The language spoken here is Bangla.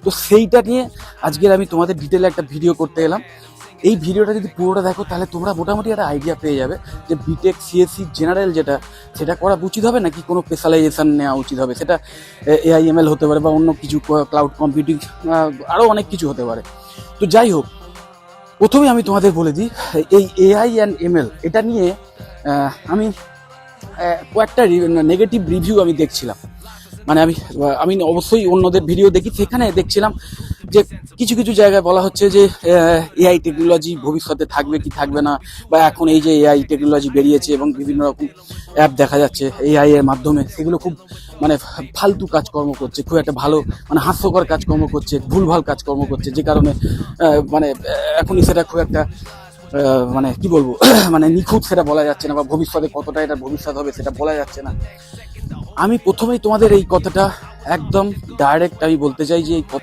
তো সেইটা নিয়ে আজকের আমি তোমাদের ডিটেলে একটা ভিডিও করতে এলাম। এই ভিডিওটা যদি পুরোটা দেখো তাহলে তোমরা মোটামুটি একটা আইডিয়া পেয়ে যাবে যে বিটেক সিএসসি জেনারেল যেটা সেটা করা উচিত হবে নাকি কোনো স্পেশালাইজেশন নেওয়া উচিত হবে। সেটা এআইএমএল হতে পারে বা অন্য কিছু ক্লাউড কম্পিউটিং, আরও অনেক কিছু হতে পারে। তো যাই হোক, প্রথমে আমি তোমাদের বলে দিই এই এআই অ্যান্ড এমএল এটা নিয়ে আমি কয়েকটা নেগেটিভ রিভিউ আমি দেখছিলাম। মানে আমি অবশ্যই অন্যদের ভিডিও দেখি, সেখানে দেখছিলাম যে কিছু কিছু জায়গায় বলা হচ্ছে যে এআই টেকনোলজি ভবিষ্যতে থাকবে কি থাকবে না, বা এখন এই যে এআই টেকনোলজি বেরিয়েছে এবং বিভিন্ন রকম অ্যাপ দেখা যাচ্ছে এআই এর মাধ্যমে, সেগুলো খুব মানে ফালতু কাজকর্ম করছে, খুব একটা ভালো মানে হাস্যকর কাজকর্ম করছে, ভুলভাল কাজকর্ম করছে, যে কারণে মানে এখনই সেটা খুব একটা মানে কি বলবো মানে নিখুঁত সেটা বলা যাচ্ছে না, বা ভবিষ্যতে কতটা এটা ভবিষ্যৎ হবে সেটা বলা যাচ্ছে না। আমি প্রথমেই তোমাদের এই কথাটা একদম ডাইরেক্ট আমি বলতে চাই যে এই